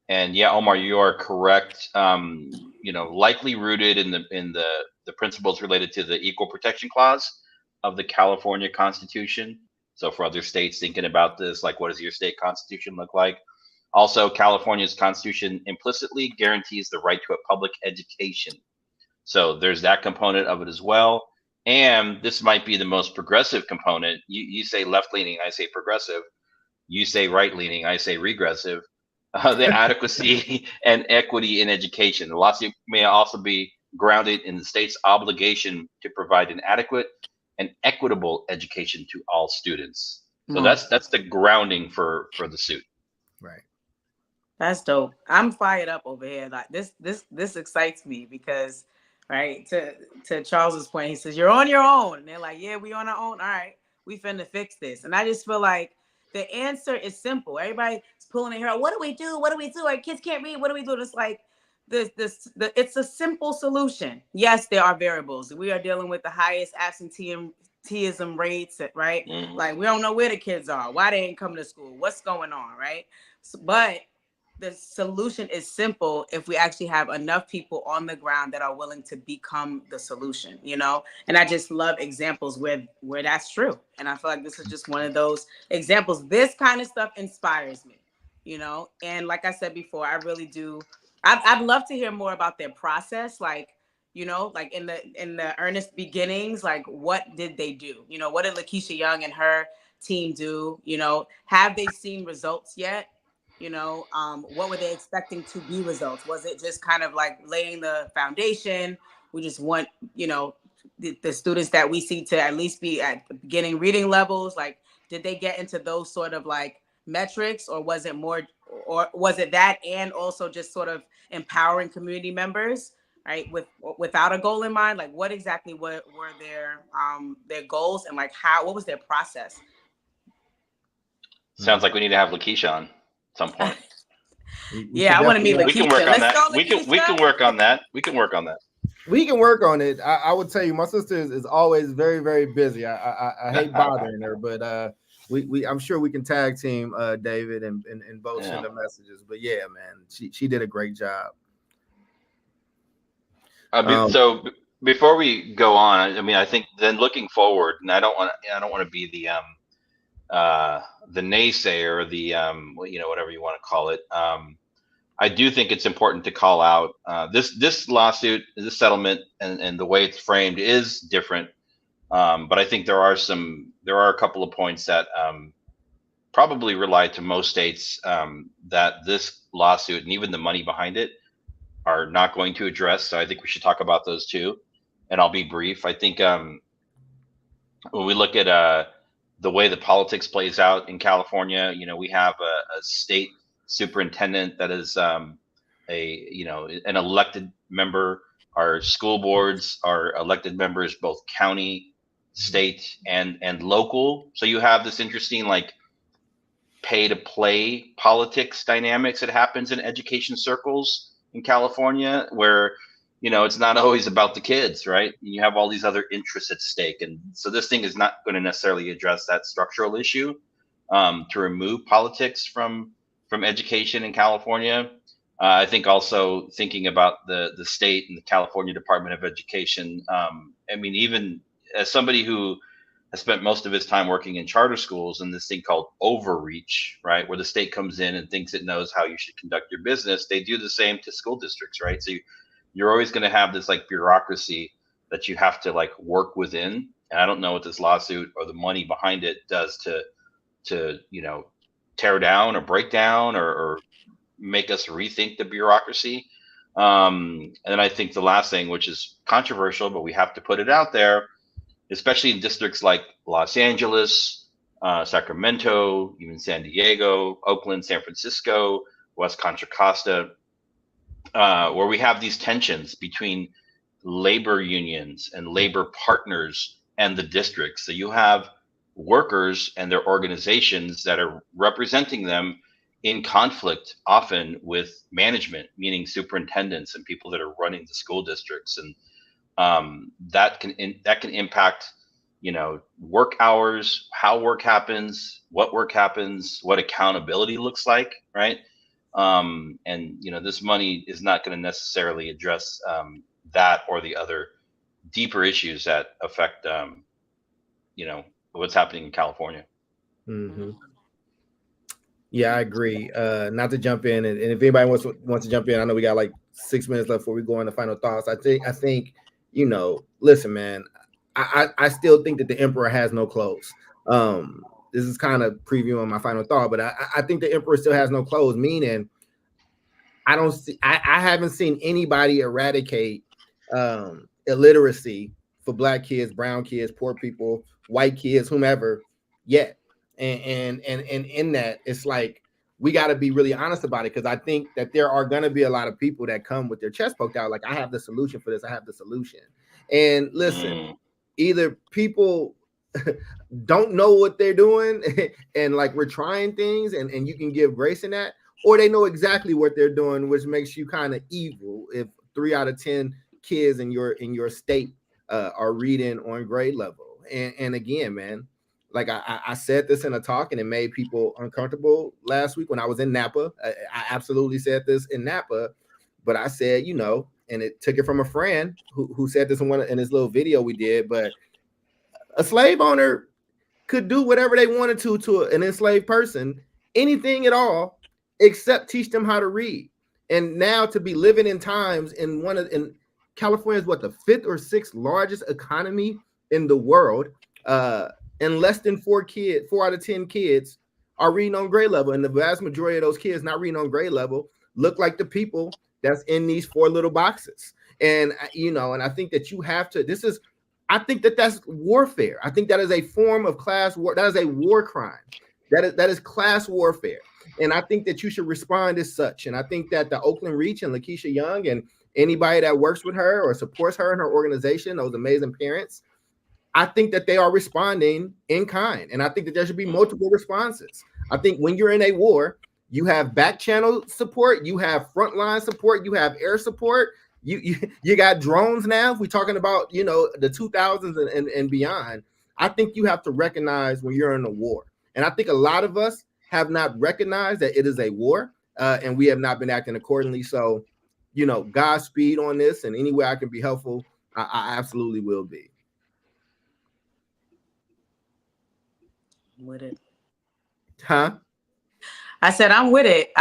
Speaker 2: And yeah, Omar, you are correct. Likely rooted in the principles related to the Equal Protection Clause of the California Constitution. So for other states thinking about this, like, what does your state constitution look like? Also, California's constitution implicitly guarantees the right to a public education. So there's that component of it as well. And this might be the most progressive component. You say left-leaning, I say progressive. You say right-leaning, I say regressive. The adequacy and equity in education. The lawsuit may also be grounded in the state's obligation to provide an adequate and equitable education to all students. So that's the grounding for the suit.
Speaker 1: Right.
Speaker 4: That's dope. I'm fired up over here. Like this excites me because, right, to Charles's point, he says, you're on your own. And they're like, yeah, we on our own. All right, we finna fix this. And I just feel like the answer is simple. Everybody's pulling their hair out. What do we do? What do we do? Our kids can't read. What do we do? It's like, it's a simple solution. Yes, there are variables. We are dealing with the highest absenteeism rates, right?
Speaker 2: Mhm.
Speaker 4: Like, we don't know where the kids are, why they ain't coming to school, what's going on, right? But the solution is simple if we actually have enough people on the ground that are willing to become the solution, And I just love examples where that's true. And I feel like this is just one of those examples. This kind of stuff inspires me, And like I said before, I really do. I'd love to hear more about their process, like like in the earnest beginnings, like what did they do? What did Lakeisha Young and her team do? Have they seen results yet? What were they expecting to be results? Was it just kind of like laying the foundation? We just want, the students that we see to at least be at the beginning reading levels. Like, did they get into those sort of like metrics, or was it more, or was it that, and also just sort of empowering community members, right? Without a goal in mind, like what exactly were their goals, and like what was their process?
Speaker 2: Sounds like we need to have Lakeisha on some point.
Speaker 4: Yeah, I want to meet Lakeisha.
Speaker 2: We can work on that.
Speaker 4: Go,
Speaker 2: we can work on that. We can work on that.
Speaker 1: We can work on it. I would tell you, my sister is always very, very busy. I hate bothering her, but I'm sure we can tag team David and both send her messages. But yeah, man, she did a great job.
Speaker 2: So before we go on, I mean, I think then looking forward, and I don't want to be the naysayer, or the whatever you want to call it. I do think it's important to call out this lawsuit, this settlement, and the way it's framed is different. But I think there are a couple of points that probably rely to most states that this lawsuit and even the money behind it are not going to address. So I think we should talk about those too. And I'll be brief. I think when we look at the way the politics plays out in California, we have a state superintendent that is an elected member. Our school boards are elected members, both county, state, and local. So you have this interesting like pay to play politics dynamics that happens in education circles in California, where it's not always about the kids, right? You have all these other interests at stake, and so this thing is not going to necessarily address that structural issue to remove politics from education in California. I think also thinking about the state and the California Department of Education. I mean, even as somebody who has spent most of his time working in charter schools, and this thing called overreach, right, where the state comes in and thinks it knows how you should conduct your business, they do the same to school districts, right? So you're always going to have this like bureaucracy that you have to like work within. And I don't know what this lawsuit or the money behind it does to tear down or break down or make us rethink the bureaucracy. And then I think the last thing, which is controversial, but we have to put it out there, especially in districts like Los Angeles, Sacramento, even San Diego, Oakland, San Francisco, West Contra Costa, where we have these tensions between labor unions and labor partners and the districts. So you have workers and their organizations that are representing them in conflict, often with management, meaning superintendents and people that are running the school districts, and that can impact work hours, how work happens, what accountability looks like, right? And this money is not going to necessarily address that or the other deeper issues that affect what's happening in California.
Speaker 1: Mm-hmm. Yeah, I agree. Not to jump in, and if anybody wants to jump in, I know we got like 6 minutes left before we go into final thoughts. I think listen, man, I still think that the emperor has no clothes. This is kind of previewing my final thought, but I think the emperor still has no clothes, meaning I haven't seen anybody eradicate illiteracy for Black kids, brown kids, poor people, white kids, whomever yet. And in that, it's like we got to be really honest about it, because I think that there are going to be a lot of people that come with their chest poked out, like, I have the solution for this, I have the solution. And listen, either people don't know what they're doing and like we're trying things and you can give grace in that, or they know exactly what they're doing, which makes you kind of evil if 3 out of 10 kids in your state are reading on grade level. And again, man, like I said this in a talk and it made people uncomfortable last week when I was in Napa. I absolutely said this in Napa, but I said, and it took it from a friend who said this in his little video we did, but a slave owner could do whatever they wanted to an enslaved person, anything at all, except teach them how to read. And now to be living in times in California is what, the 5th or 6th largest economy in the world, and less than 4 out of 10 kids are reading on grade level, and the vast majority of those kids not reading on grade level look like the people that's in these 4 little boxes. And and I think that you have to. I think that's warfare. I think that is a form of class war. That is a war crime. That is class warfare. And I think that you should respond as such. And I think that the Oakland Reach and Lakeisha Young and anybody that works with her or supports her in her organization, those amazing parents, I think that they are responding in kind. And I think that there should be multiple responses. I think when you're in a war, you have back channel support, you have frontline support, you have air support. You got drones now. If we're talking about, the 2000s and beyond, I think you have to recognize when you're in a war. And I think a lot of us have not recognized that it is a war, and we have not been acting accordingly. So, Godspeed on this, and any way I can be helpful, I absolutely will be.
Speaker 4: With it.
Speaker 1: Huh?
Speaker 4: I said I'm with it.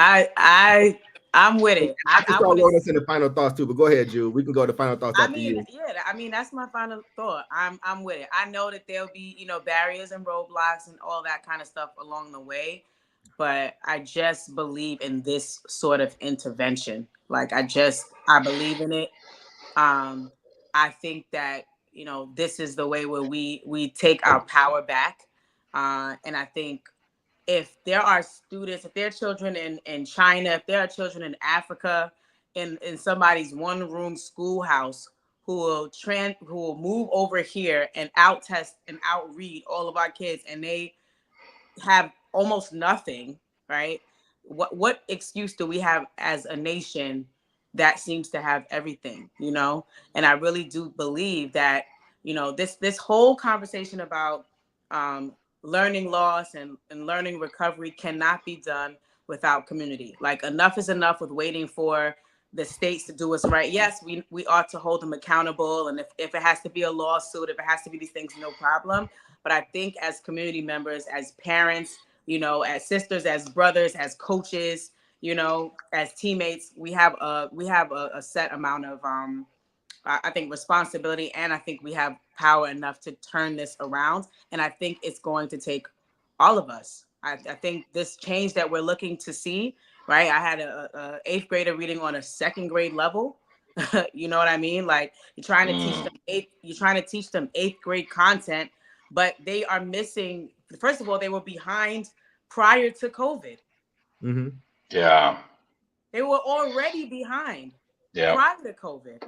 Speaker 4: I'm with it.
Speaker 1: I can start rolling us in the final thoughts too, but go ahead, Jude. We can go to final thoughts after you.
Speaker 4: Yeah, that's my final thought. I'm with it. I know that there'll be, barriers and roadblocks and all that kind of stuff along the way, but I just believe in this sort of intervention. Like I believe in it. I think that, this is the way where we take our power back. And I think if there are students, if there are children in China, if there are children in Africa, in somebody's one-room schoolhouse who will move over here and out-test and out-read all of our kids, and they have almost nothing, right? What excuse do we have as a nation that seems to have everything, And I really do believe that, this whole conversation about learning loss and learning recovery cannot be done without community. Like enough is enough with waiting for the states to do us right. Yes, we ought to hold them accountable. And if it has to be a lawsuit, if it has to be these things, no problem. But I think as community members, as parents, as sisters, as brothers, as coaches, as teammates, we have a set amount of I think responsibility, and I think we have power enough to turn this around. And I think it's going to take all of us. I think this change that we're looking to see, right? I had a 8th grader reading on a 2nd grade level. You know what I mean? Like you're trying to teach them 8th grade content, but they are missing. First of all, they were behind prior to COVID.
Speaker 1: Mm-hmm.
Speaker 2: Yeah.
Speaker 4: They were already behind prior to COVID.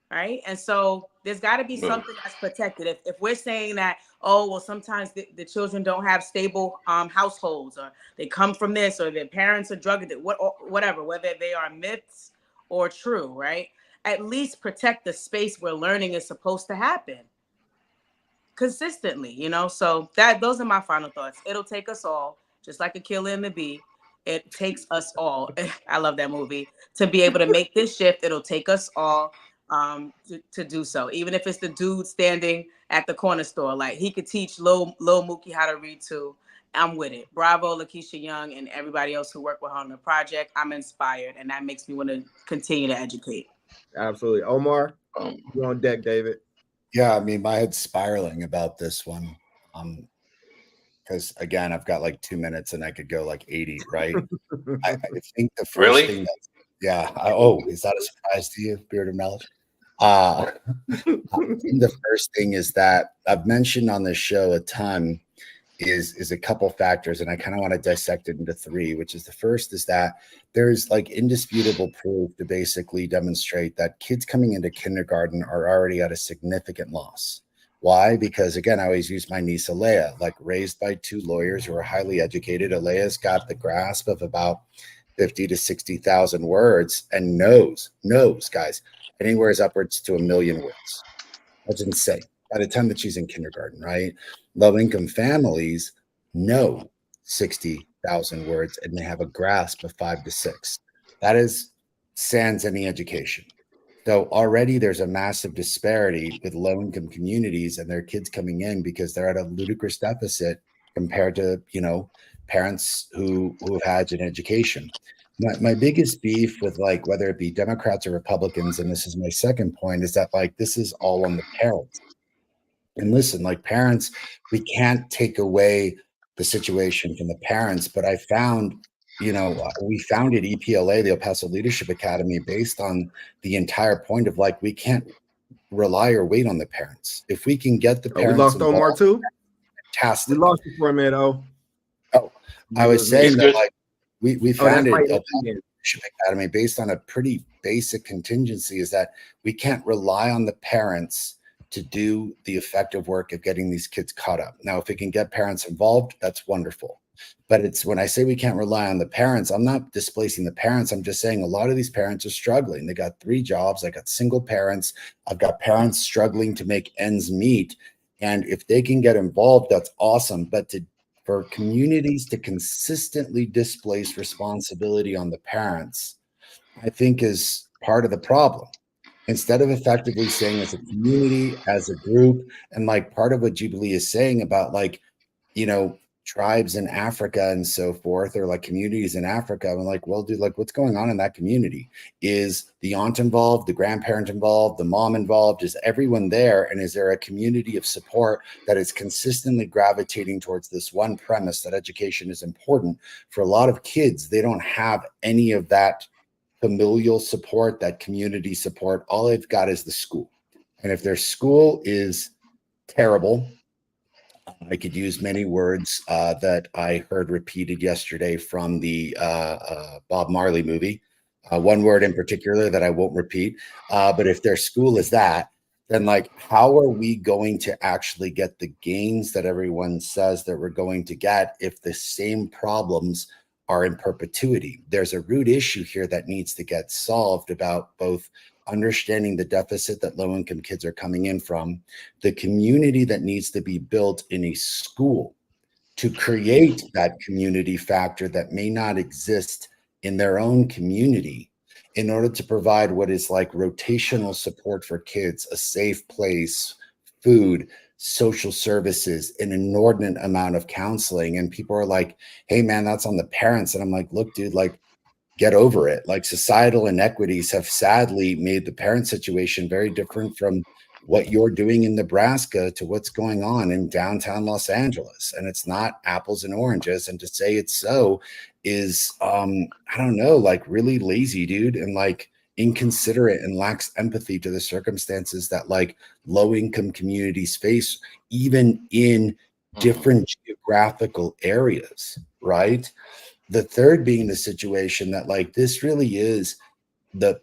Speaker 4: Right. And so there's got to be something that's protected. If we're saying that, sometimes the children don't have stable households, or they come from this, or their parents are drug addicted, whatever, whether they are myths or true. Right. At least protect the space where learning is supposed to happen consistently, So those are my final thoughts. It'll take us all, just like Akeelah and the Bee. It takes us all. I love that movie. To be able to make this shift, it'll take us all. To do so, even if it's the dude standing at the corner store, like he could teach Lil Mookie how to read too. I'm with it. Bravo, Lakeisha Young, and everybody else who worked with her on the project. I'm inspired, and that makes me want to continue to educate.
Speaker 1: Absolutely. Omar, you on deck, David?
Speaker 3: Yeah, I mean, my head's spiraling about this one. Because again, I've got like 2 minutes and I could go like 80, right? I think the first thing is that a surprise to you, Beard of Knowledge? I think the first thing is that I've mentioned on this show a ton is a couple factors, and I kind of want to dissect it into 3, which is the first is that there's like indisputable proof to basically demonstrate that kids coming into kindergarten are already at a significant loss. Why? Because again, I always use my niece Alea, like raised by 2 lawyers who are highly educated. Alea's got the grasp of about 50 to 60,000 words and knows, guys, anywhere is upwards to 1 million words. That's insane. By the time that she's in kindergarten, right? Low-income families know 60,000 words and they have a grasp of 5 to 6. That is sans any education. So already there's a massive disparity with low-income communities and their kids coming in because they're at a ludicrous deficit compared to, parents who have had an education. My biggest beef with like whether it be Democrats or Republicans, and this is my second point, is that like this is all on the parents. And listen, like parents, we can't take away the situation from the parents, but I found, we founded EPLA, the El Paso Leadership Academy, based on the entire point of like we can't rely or wait on the parents. If we can get the parents,
Speaker 1: we lost Omar too.
Speaker 3: Fantastic.
Speaker 1: We lost you for a minute, oh.
Speaker 3: I was saying that like we founded El Paso Leadership Academy based on a pretty basic contingency, is that we can't rely on the parents to do the effective work of getting these kids caught up. Now, if we can get parents involved, that's wonderful. But it's when I say we can't rely on the parents, I'm not displacing the parents. I'm just saying a lot of these parents are struggling. They got 3 jobs. I got single parents. I've got parents struggling to make ends meet. And if they can get involved, that's awesome. But for communities to consistently displace responsibility on the parents, I think is part of the problem. Instead of effectively saying as a community, as a group, and like part of what Jubilee is saying about like, tribes in Africa and so forth, or like communities in Africa, I'm like, well, dude, like what's going on in that community? Is the aunt involved, the grandparent involved, the mom involved? Is everyone there? And is there a community of support that is consistently gravitating towards this one premise that education is important? For a lot of kids, they don't have any of that familial support, that community support. All they've got is the school. And if their school is terrible, I could use many words that I heard repeated yesterday from the Bob Marley movie. One word in particular that I won't repeat. But if their school is that, then like, how are we going to actually get the gains that everyone says that we're going to get if the same problems are in perpetuity? There's a root issue here that needs to get solved about both understanding the deficit that low-income kids are coming in from, the community that needs to be built in a school to create that community factor that may not exist in their own community, in order to provide what is like rotational support for kids, a safe place, food, social services, an inordinate amount of counseling. And people are like, hey man, that's on the parents. And I'm like, look, dude, like, get over it. Like, societal inequities have sadly made the parent situation very different from what you're doing in Nebraska to what's going on in downtown Los Angeles. And it's not apples and oranges. And to say it's so is, I don't know, like really lazy, dude. And like inconsiderate and lacks empathy to the circumstances that like low income communities face, even in different geographical areas, right? The third being the situation that like this really is the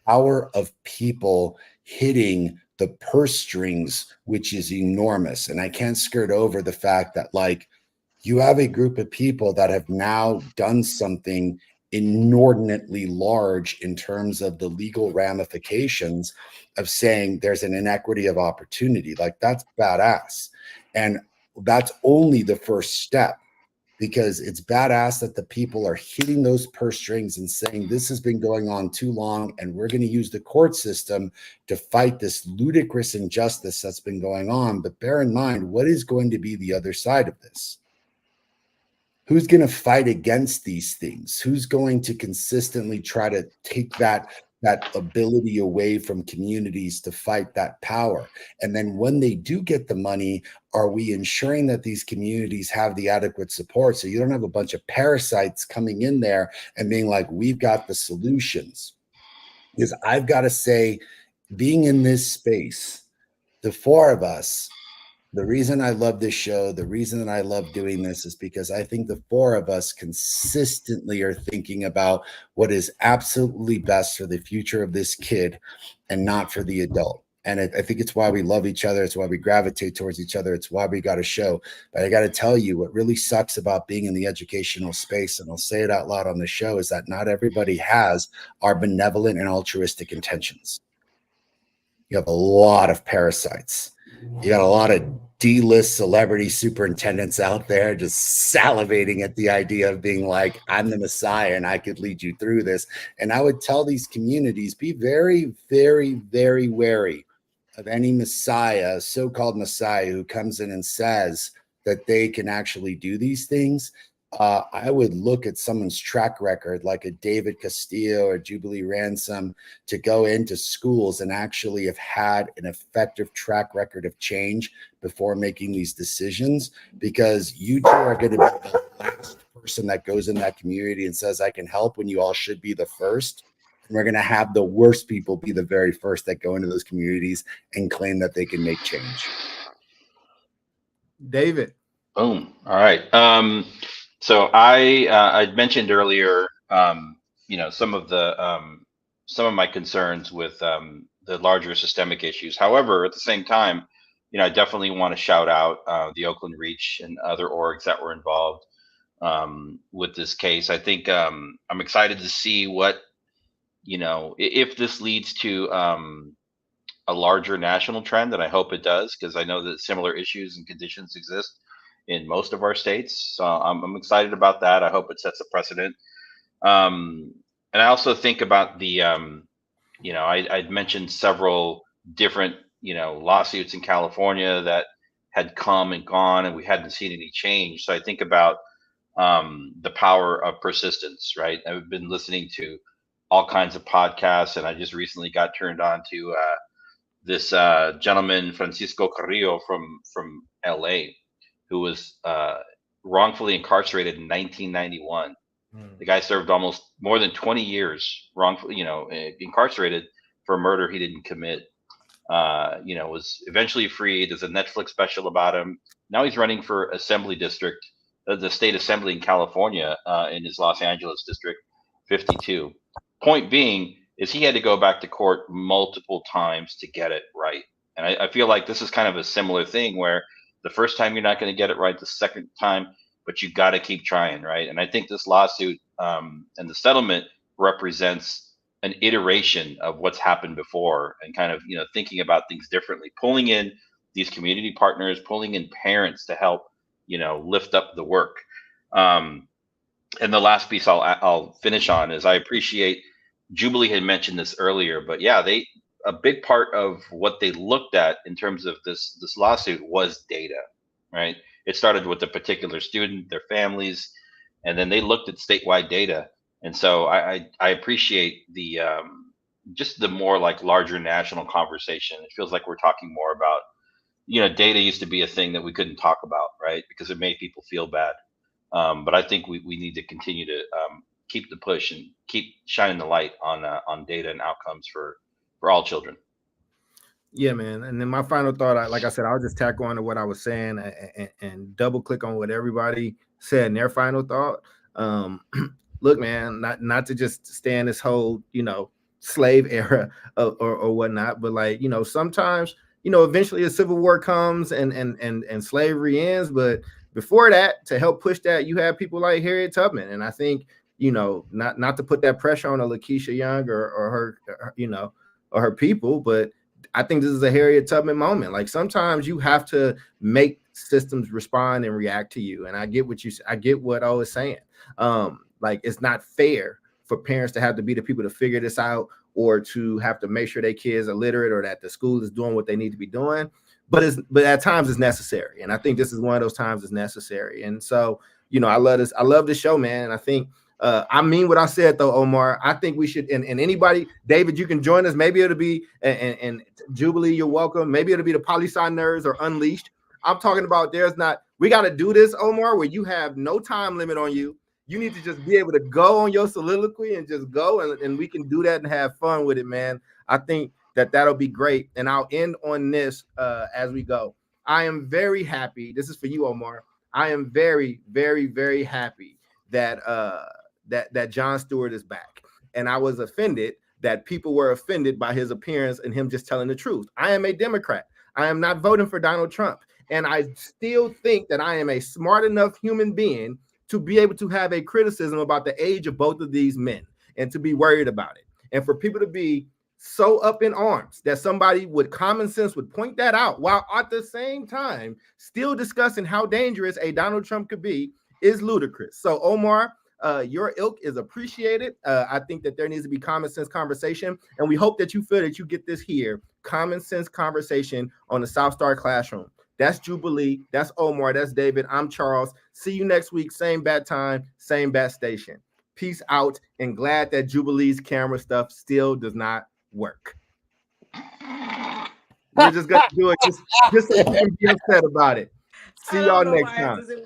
Speaker 3: power of people hitting the purse strings, which is enormous. And I can't skirt over the fact that like you have a group of people that have now done something inordinately large in terms of the legal ramifications of saying there's an inequity of opportunity. Like, that's badass. And that's only the first step, because it's badass that the people are hitting those purse strings and saying this has been going on too long, and we're going to use the court system to fight this ludicrous injustice that's been going on. But bear in mind, what is going to be the other side of this? Who's going to fight against these things? Who's going to consistently try to take that ability away from communities to fight that power? And then when they do get the money, are we ensuring that these communities have the adequate support, so you don't have a bunch of parasites coming in there and being like, we've got the solutions? Because I've got to say, being in this space, the four of us, the reason I love this show, the reason that I love doing this is because I think the four of us consistently are thinking about what is absolutely best for the future of this kid and not for the adult. And I think it's why we love each other. It's why we gravitate towards each other. It's why we got a show. But I got to tell you, what really sucks about being in the educational space, and I'll say it out loud on the show, is that not everybody has our benevolent and altruistic intentions. You have a lot of parasites. You got a lot of D-list celebrity superintendents out there just salivating at the idea of being like, I'm the Messiah and I could lead you through this. And I would tell these communities, be very, very, very wary of any Messiah, so-called Messiah, who comes in and says that they can actually do these things. I would look at someone's track record, like a David Castillo or Jubilee Ransom, to go into schools and actually have had an effective track record of change before making these decisions, because you two are going to be the last person that goes in that community and says, I can help, when you all should be the first. And we're going to have the worst people be the very first that go into those communities and claim that they can make change.
Speaker 1: David.
Speaker 2: Boom. All right. So I'd mentioned earlier, some of my concerns with the larger systemic issues. However, at the same time, I definitely want to shout out the Oakland Reach and other orgs that were involved with this case. I think I'm excited to see what, if this leads to a larger national trend, and I hope it does, because I know that similar issues and conditions exist in most of our states. So I'm excited about that. I hope it sets a precedent. And I also think about the, I'd mentioned several different, lawsuits in California that had come and gone, and we hadn't seen any change. So I think about the power of persistence, right? I've been listening to all kinds of podcasts, and I just recently got turned on to this gentleman, Francisco Carrillo from LA, who was wrongfully incarcerated in 1991. The guy served almost more than 20 years wrongfully, incarcerated for a murder he didn't commit. Was eventually freed. There's a Netflix special about him. Now he's running for assembly district, the state assembly in California, in his Los Angeles district 52. Point being is he had to go back to court multiple times to get it right. And I feel like this is kind of a similar thing where the first time you're not going to get it right, the second time, but you got to keep trying, right? And I think this lawsuit and the settlement represents an iteration of what's happened before, and kind of, thinking about things differently, pulling in these community partners, pulling in parents to help, lift up the work. And the last piece I'll finish on is I appreciate Jubilee had mentioned this earlier, but yeah, a big part of what they looked at in terms of this lawsuit was data, right? It started with a particular student, their families, and then they looked at statewide data. And so I appreciate the just the more like larger national conversation. It feels like we're talking more about, data used to be a thing that we couldn't talk about, right? Because it made people feel bad. But I think we need to continue to keep the push and keep shining the light on data and outcomes for all children.
Speaker 1: Yeah, man. And then my final thought, like I said, I'll just tack on to what I was saying and double click on what everybody said in their final thought. Look, man, not to just stay in this whole, slave era or whatnot, but like, sometimes, eventually a civil war comes and slavery ends. But before that, to help push that, you have people like Harriet Tubman. And I think, not to put that pressure on a Lakeisha Young or her, or her people, but I think this is a Harriet Tubman moment. Like sometimes you have to make systems respond and react to you. And I get what I was saying. Like it's not fair for parents to have to be the people to figure this out, or to have to make sure their kids are literate, or that the school is doing what they need to be doing. But at times it's necessary. And I think this is one of those times it's necessary. And so, I love this show, man. And I think I mean what I said though, Omar. I think we should, and anybody, David, you can join us. Maybe it'll be and Jubilee, you're welcome. Maybe it'll be the Poli-Sci Nerds or Unleashed. I'm talking about we got to do this, Omar, where you have no time limit on you. You need to just be able to go on your soliloquy and just go, and we can do that and have fun with it, man. I think that'll be great. And I'll end on this as we go. I am very happy. This is for you, Omar. I am very, very, very happy that that Jon Stewart is back. And I was offended that people were offended by his appearance and him just telling the truth. I am a Democrat. I am not voting for Donald Trump. And I still think that I am a smart enough human being to be able to have a criticism about the age of both of these men and to be worried about it. And for people to be so up in arms that somebody with common sense would point that out while at the same time still discussing how dangerous a Donald Trump could be is ludicrous. So Omar, your ilk is appreciated. I think that there needs to be common sense conversation, and we hope that you feel that you get this here, common sense conversation on the South Star Classroom. That's Jubilee, that's Omar, that's David, I'm Charles. See you next week, same bat time, same bat station. Peace out, and glad that Jubilee's camera stuff still does not work. We're just gonna do it just so you can be upset about it. See y'all next time.